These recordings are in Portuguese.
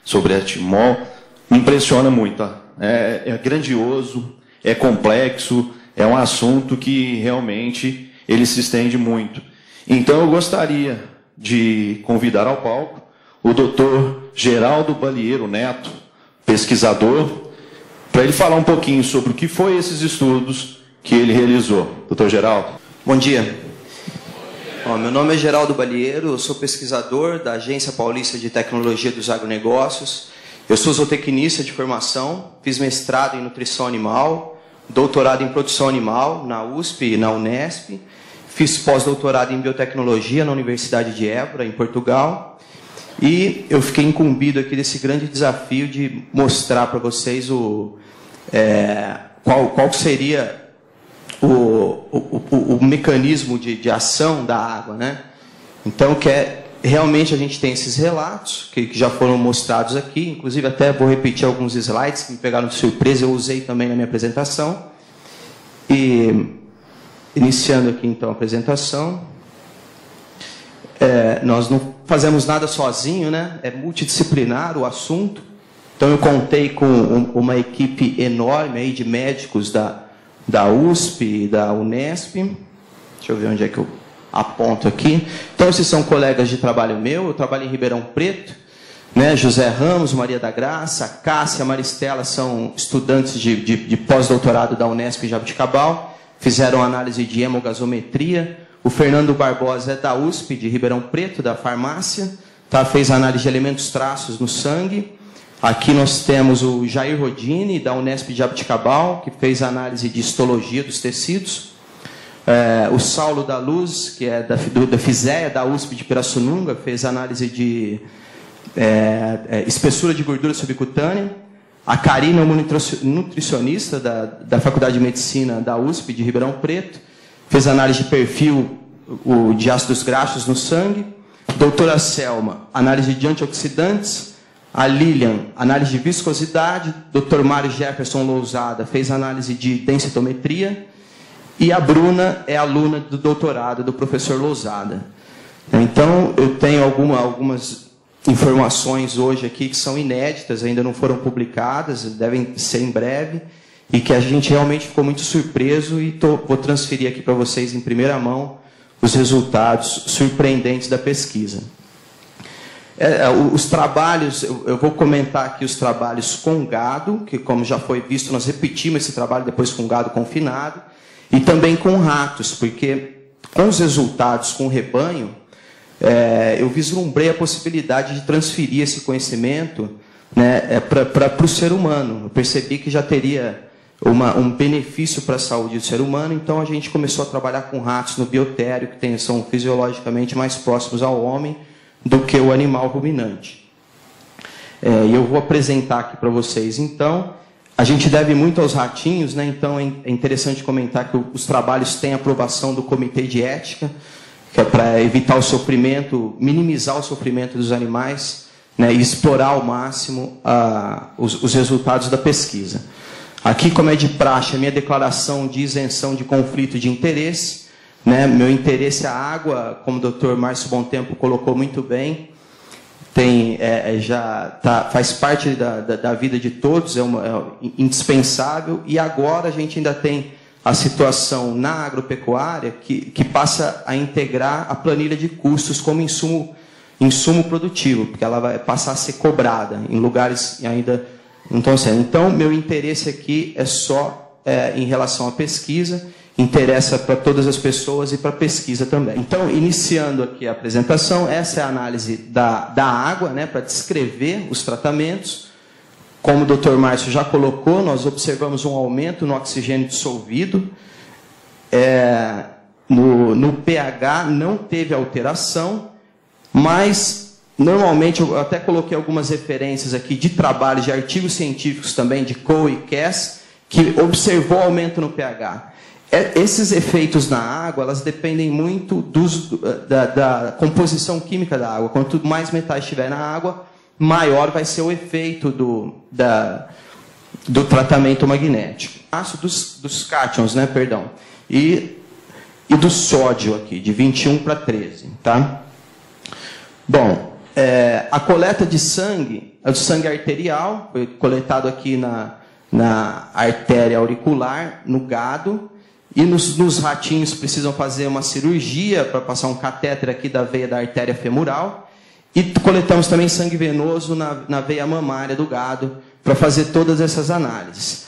sobre a Etimol, me impressiona muito. Tá? É grandioso, é complexo, é um assunto que realmente ele se estende muito. Então eu gostaria de convidar ao palco o doutor Geraldo Balieiro Neto, pesquisador, para ele falar um pouquinho sobre o que foi esses estudos que ele realizou. Doutor Geraldo. Bom dia. Meu nome é Geraldo Balieiro, eu sou pesquisador da Agência Paulista de Tecnologia dos Agronegócios. Eu sou zootecnista de formação, fiz mestrado em nutrição animal, doutorado em produção animal na USP e na Unesp, fiz pós-doutorado em biotecnologia na Universidade de Évora, em Portugal, e eu fiquei incumbido aqui desse grande desafio de mostrar para vocês qual seria o mecanismo de ação da água, né? Então, realmente a gente tem esses relatos que já foram mostrados aqui, inclusive até vou repetir alguns slides que me pegaram de surpresa, eu usei também na minha apresentação. E, iniciando aqui então a apresentação, nós não fazemos nada sozinho, né? É multidisciplinar o assunto, então eu contei com uma equipe enorme aí de médicos da USP e da Unesp. Deixa eu ver onde é que eu aponto aqui. Então, esses são colegas de trabalho meu. Eu trabalho em Ribeirão Preto, né? José Ramos, Maria da Graça, Cássia, Maristela são estudantes de pós-doutorado da Unesp em Jabuticabal, fizeram análise de hemogasometria. O Fernando Barbosa é da USP, de Ribeirão Preto, da farmácia, tá? Fez análise de elementos traços no sangue. Aqui nós temos o Jair Rodini, da Unesp de Jabuticabal, que fez análise de histologia dos tecidos. O Saulo da Luz, que é da FISEA, da USP de Pirassununga, fez análise de espessura de gordura subcutânea. A Karina, uma nutricionista da Faculdade de Medicina da USP de Ribeirão Preto, fez análise de perfil de ácidos graxos no sangue. Doutora Selma, análise de antioxidantes. A Lilian, análise de viscosidade. Dr. Mário Jefferson Lousada fez análise de densitometria. E a Bruna é aluna do doutorado do professor Lousada. Então, eu tenho algumas informações hoje aqui que são inéditas, ainda não foram publicadas, devem ser em breve, e que a gente realmente ficou muito surpreso, e vou transferir aqui para vocês em primeira mão os resultados surpreendentes da pesquisa. Os trabalhos, eu vou comentar aqui os trabalhos com gado, que como já foi visto, nós repetimos esse trabalho depois com gado confinado, e também com ratos, porque com os resultados com o rebanho, eu vislumbrei a possibilidade de transferir esse conhecimento, né, para o ser humano. Eu percebi que já teria um benefício para a saúde do ser humano, então a gente começou a trabalhar com ratos no biotério, que são fisiologicamente mais próximos ao homem do que o animal ruminante. E eu vou apresentar aqui para vocês, então. A gente deve muito aos ratinhos, né? Então é interessante comentar que os trabalhos têm aprovação do Comitê de Ética, que é para evitar o sofrimento, minimizar o sofrimento dos animais, né? E explorar ao máximo os resultados da pesquisa. Aqui, como é de praxe, a minha declaração de isenção de conflito de interesse, né? Meu interesse é a água, como o Dr. Márcio Bontempo colocou muito bem, faz parte da vida de todos, é indispensável, e agora a gente ainda tem a situação na agropecuária que passa a integrar a planilha de custos como insumo produtivo, porque ela vai passar a ser cobrada em lugares ainda não estão sendo. Então, meu interesse aqui é só em relação à pesquisa, interessa para todas as pessoas e para a pesquisa também. Então, iniciando aqui a apresentação, essa é a análise da água, né, para descrever os tratamentos. Como o Dr. Márcio já colocou, nós observamos um aumento no oxigênio dissolvido. No pH não teve alteração, mas normalmente, eu até coloquei algumas referências aqui de trabalhos, de artigos científicos também, de Coe e Cass, que observou aumento no pH. Esses efeitos na água, elas dependem muito da composição química da água. Quanto mais metais tiver na água, maior vai ser o efeito do tratamento magnético. Dos cátions, né, perdão. E do sódio aqui, de 21 para 13. Tá? Bom, a coleta de sangue, é do sangue arterial, foi coletado aqui na artéria auricular, no gado, e nos ratinhos precisam fazer uma cirurgia para passar um catéter aqui da veia da artéria femoral, e coletamos também sangue venoso na veia mamária do gado, para fazer todas essas análises.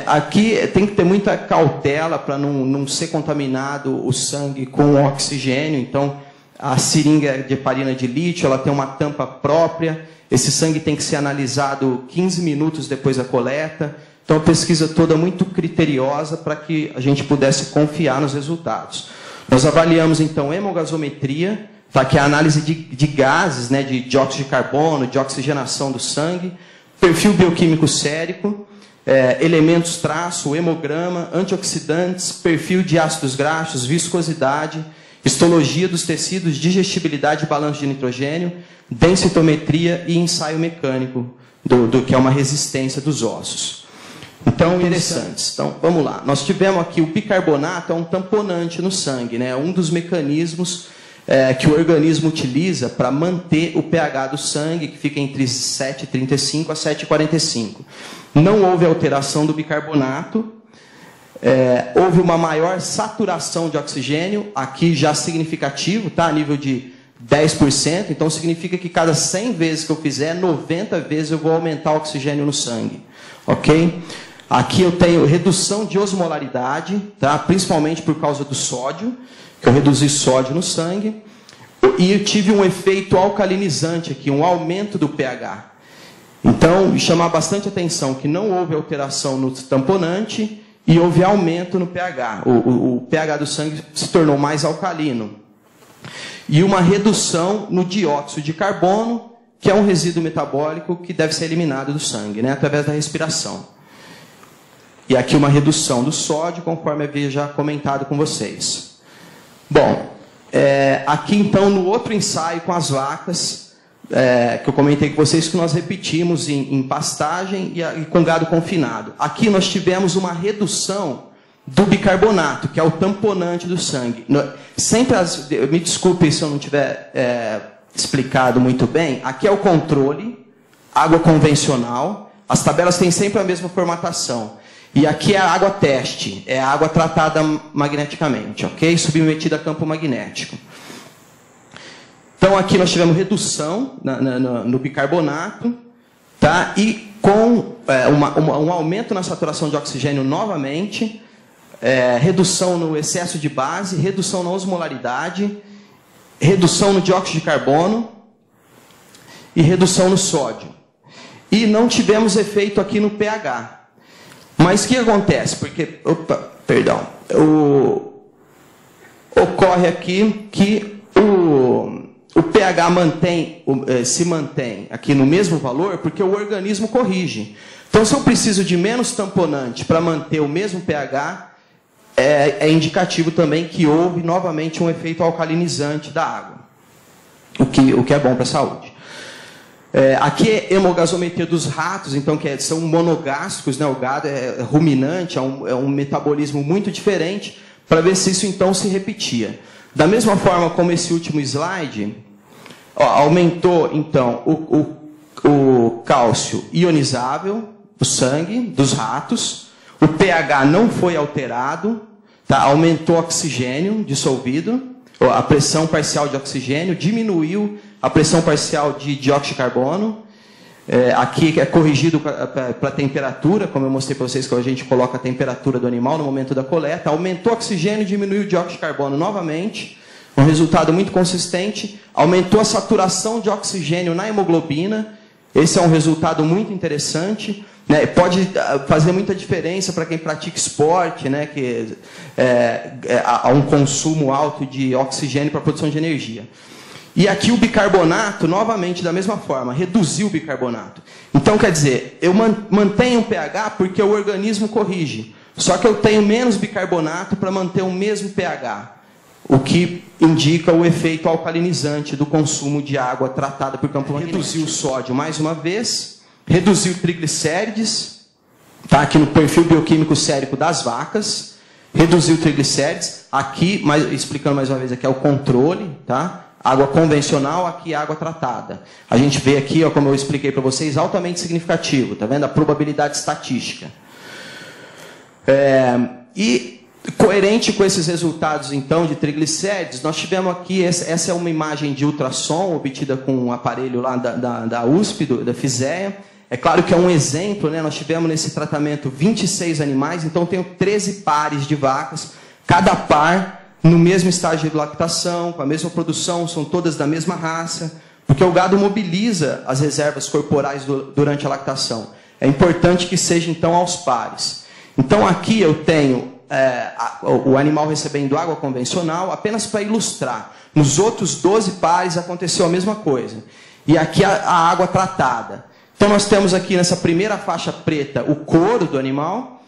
Aqui tem que ter muita cautela para não ser contaminado o sangue com oxigênio. Então, a seringa de heparina de lítio, ela tem uma tampa própria. Esse sangue tem que ser analisado 15 minutos depois da coleta. Então, a pesquisa toda muito criteriosa para que a gente pudesse confiar nos resultados. Nós avaliamos, então, hemogasometria, tá, que é a análise de gases, de dióxido de carbono, de oxigenação do sangue, perfil bioquímico sérico, elementos traço, hemograma, antioxidantes, perfil de ácidos graxos, viscosidade, histologia dos tecidos, digestibilidade e balanço de nitrogênio, densitometria e ensaio mecânico, do que é uma resistência dos ossos. Então, interessantes. Então, vamos lá. Nós tivemos aqui o bicarbonato, é um tamponante no sangue, um dos mecanismos que o organismo utiliza para manter o pH do sangue, que fica entre 7,35 a 7,45. Não houve alteração do bicarbonato, houve uma maior saturação de oxigênio, aqui já significativo, tá? A nível de 10%, então significa que cada 100 vezes que eu fizer, 90 vezes eu vou aumentar o oxigênio no sangue. Ok? Aqui eu tenho redução de osmolaridade, tá? Principalmente por causa do sódio, que eu reduzi sódio no sangue, e eu tive um efeito alcalinizante aqui, um aumento do pH. Então, chamar bastante atenção que não houve alteração no tamponante e houve aumento no pH. O pH do sangue se tornou mais alcalino. E uma redução no dióxido de carbono, que é um resíduo metabólico que deve ser eliminado do sangue, através da respiração. E aqui uma redução do sódio, conforme havia já comentado com vocês. Bom, aqui então no outro ensaio com as vacas, que eu comentei com vocês, que nós repetimos em pastagem e com gado confinado. Aqui nós tivemos uma redução do bicarbonato, que é o tamponante do sangue. Sempre me desculpe se eu não tiver explicado muito bem, aqui é o controle, água convencional, as tabelas têm sempre a mesma formatação. E aqui é a água teste, é a água tratada magneticamente, ok? Submetida a campo magnético. Então aqui nós tivemos redução no bicarbonato, tá? E com um aumento na saturação de oxigênio novamente, redução no excesso de base, redução na osmolaridade, redução no dióxido de carbono e redução no sódio. E não tivemos efeito aqui no pH. Mas o que acontece? Porque, ocorre aqui que o pH se mantém aqui no mesmo valor porque o organismo corrige. Então, se eu preciso de menos tamponante para manter o mesmo pH, é indicativo também que houve novamente um efeito alcalinizante da água, o que é bom para a saúde. Aqui é hemogasometria dos ratos, então são monogástricos, o gado é ruminante, é um metabolismo muito diferente, para ver se isso então se repetia. Da mesma forma como esse último slide, aumentou então o cálcio ionizável do sangue dos ratos, o pH não foi alterado, tá? Aumentou o oxigênio dissolvido, a pressão parcial de oxigênio, diminuiu a pressão parcial de dióxido de carbono. Aqui é corrigido para a temperatura, como eu mostrei para vocês, que a gente coloca a temperatura do animal no momento da coleta. Aumentou o oxigênio, diminuiu o dióxido de carbono novamente, um resultado muito consistente. Aumentou a saturação de oxigênio na hemoglobina, esse é um resultado muito interessante. Pode fazer muita diferença para quem pratica esporte, que há um consumo alto de oxigênio para a produção de energia. E aqui o bicarbonato, novamente, da mesma forma, reduziu o bicarbonato. Então, quer dizer, eu mantenho o pH porque o organismo corrige. Só que eu tenho menos bicarbonato para manter o mesmo pH. O que indica o efeito alcalinizante do consumo de água tratada por campo magnético. Reduziu o sódio mais uma vez, reduziu triglicérides, tá? Aqui no perfil bioquímico sérico das vacas, reduziu triglicérides. Aqui, explicando mais uma vez, aqui é o controle, tá? água convencional, aqui água tratada. A gente vê aqui, ó, como eu expliquei para vocês, altamente significativo, tá vendo? A probabilidade estatística. E coerente com esses resultados, então, de triglicérides, nós tivemos aqui, essa é uma imagem de ultrassom obtida com um aparelho lá da USP, da FISEA. É claro que é um exemplo, né? Nós tivemos nesse tratamento 26 animais, então tenho 13 pares de vacas, cada par no mesmo estágio de lactação, com a mesma produção, são todas da mesma raça, porque o gado mobiliza as reservas corporais durante a lactação. É importante que seja, então, aos pares. Então, aqui eu tenho o animal recebendo água convencional, apenas para ilustrar. Nos outros 12 pares aconteceu a mesma coisa. E aqui a água tratada. Então, nós temos aqui nessa primeira faixa preta o couro do animal,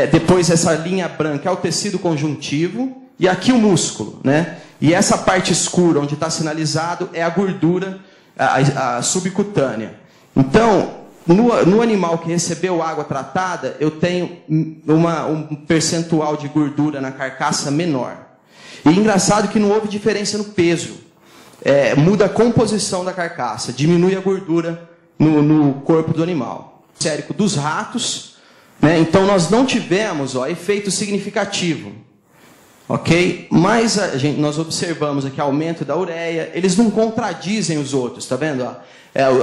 depois essa linha branca é o tecido conjuntivo, e aqui o músculo, né? E essa parte escura, onde está sinalizado, é a gordura a subcutânea. Então, no animal que recebeu água tratada, eu tenho um percentual de gordura na carcaça menor. E engraçado que não houve diferença no peso. Muda a composição da carcaça, diminui a gordura no corpo do animal. Sérico dos ratos, né? Então nós não tivemos efeito significativo. Ok? Mas nós observamos aqui aumento da ureia, eles não contradizem os outros, tá vendo?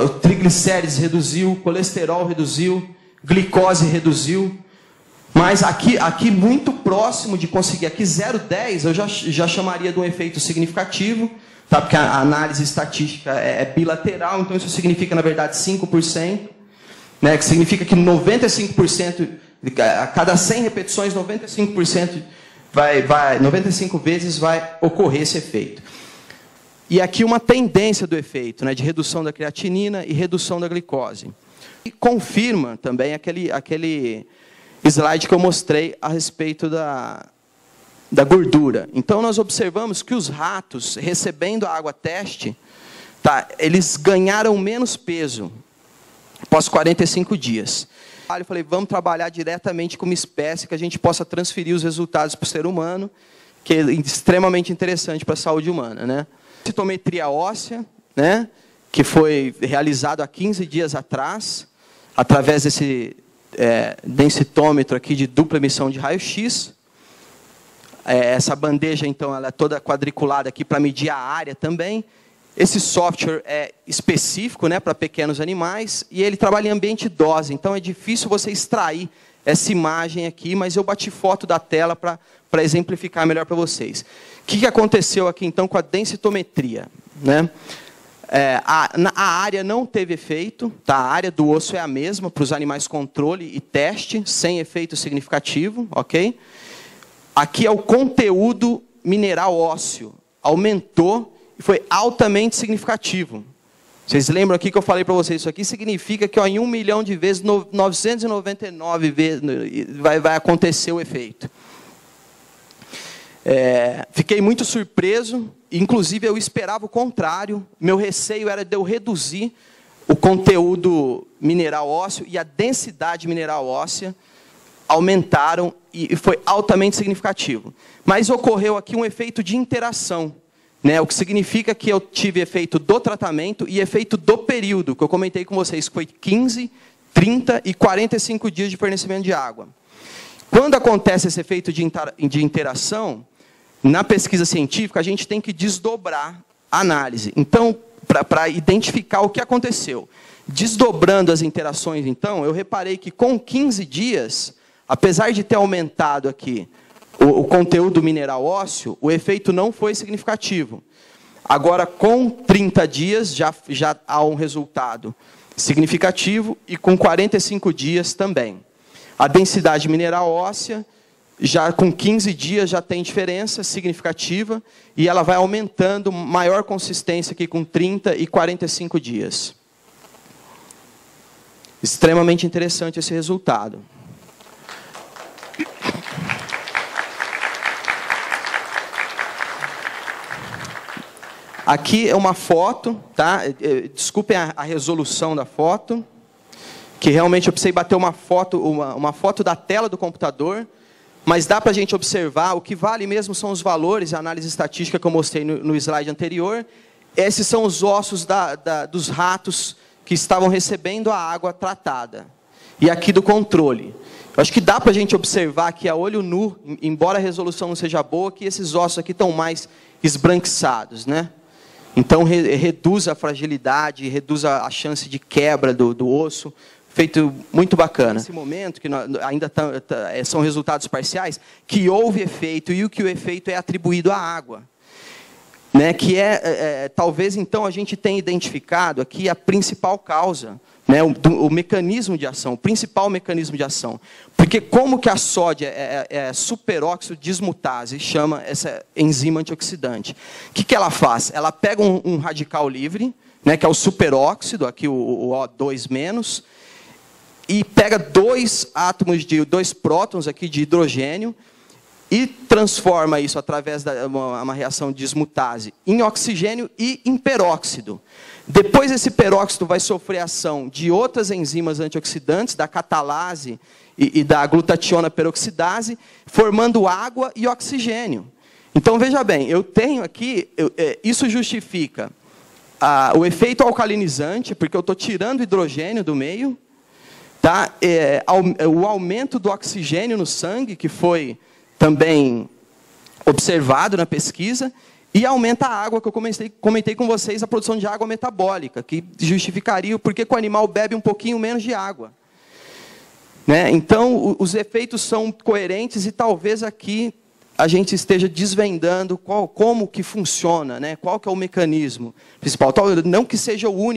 O triglicérides reduziu, o colesterol reduziu, glicose reduziu, mas aqui muito próximo de conseguir, aqui 0,10 eu já chamaria de um efeito significativo, tá? Porque a análise estatística é bilateral, então isso significa, na verdade, 5%, né? Que significa que 95%, a cada 100 repetições, 95%, 95 vezes vai ocorrer esse efeito. E aqui uma tendência do efeito, né, de redução da creatinina e redução da glicose. E confirma também aquele slide que eu mostrei a respeito da gordura. Então, nós observamos que os ratos, recebendo a água teste, tá, eles ganharam menos peso após 45 dias. Eu falei, vamos trabalhar diretamente com uma espécie que a gente possa transferir os resultados para o ser humano, que é extremamente interessante para a saúde humana, né? Densitometria óssea, né, que foi realizado há 15 dias atrás, através desse densitômetro aqui de dupla emissão de raio-x. Essa bandeja, então, ela é toda quadriculada aqui para medir a área também. Esse software é específico, né, para pequenos animais, e ele trabalha em ambiente dose, então é difícil você extrair essa imagem aqui, mas eu bati foto da tela para exemplificar melhor para vocês. O que aconteceu aqui, então, com a densitometria? Né? A área não teve efeito, tá? A área do osso é a mesma para os animais controle e teste, sem efeito significativo, ok? Aqui é o conteúdo mineral ósseo, aumentou e foi altamente significativo. Vocês lembram aqui que eu falei para vocês, isso aqui significa que em 1 milhão de vezes, 999 vezes vai acontecer o efeito. Fiquei muito surpreso, inclusive eu esperava o contrário, meu receio era de eu reduzir o conteúdo mineral ósseo e a densidade mineral óssea aumentaram e foi altamente significativo. Mas ocorreu aqui um efeito de interação, né? O que significa que eu tive efeito do tratamento e efeito do período, que eu comentei com vocês, que foi 15, 30 e 45 dias de fornecimento de água. Quando acontece esse efeito de interação, na pesquisa científica, a gente tem que desdobrar a análise. Então, para identificar o que aconteceu. Desdobrando as interações, então, eu reparei que com 15 dias, apesar de ter aumentado aqui o conteúdo mineral ósseo, o efeito não foi significativo. Agora, com 30 dias, já há um resultado significativo e com 45 dias também. A densidade mineral óssea, já com 15 dias, já tem diferença significativa e ela vai aumentando, maior consistência aqui com 30 e 45 dias. Extremamente interessante esse resultado. Aqui é uma foto, tá? Desculpem a resolução da foto, que realmente eu precisei bater uma foto da tela do computador, mas dá para a gente observar, o que vale mesmo são os valores, a análise estatística que eu mostrei no slide anterior, esses são os ossos dos ratos que estavam recebendo a água tratada. E aqui do controle. Eu acho que dá para a gente observar aqui a olho nu, embora a resolução não seja boa, que esses ossos aqui estão mais esbranquiçados, né? Então, reduz a fragilidade, reduz a chance de quebra do osso. Feito muito bacana. Nesse momento, que ainda são resultados parciais, que houve efeito e que o efeito é atribuído à água. Né? Que talvez, então, a gente tenha identificado aqui a principal causa, né? o mecanismo de ação, o principal mecanismo de ação. Porque como que a sódia é superóxido dismutase, chama essa enzima antioxidante? O que ela faz? Ela pega um radical livre, né? Que é o superóxido, aqui o O2-, e pega dois prótons aqui de hidrogênio e transforma isso através de uma reação de dismutase em oxigênio e em peróxido. Depois esse peróxido vai sofrer ação de outras enzimas antioxidantes, da catalase e da glutationa peroxidase, formando água e oxigênio. Então, veja bem, eu tenho aqui, isso justifica o efeito alcalinizante, porque eu estou tirando hidrogênio do meio, tá? O aumento do oxigênio no sangue, que foi também observado na pesquisa, e aumenta a água, que eu comentei com vocês, a produção de água metabólica, que justificaria o porquê que o animal bebe um pouquinho menos de água. Né? Então, os efeitos são coerentes e talvez aqui a gente esteja desvendando como que funciona, né? Qual que é o mecanismo principal. Não que seja o único,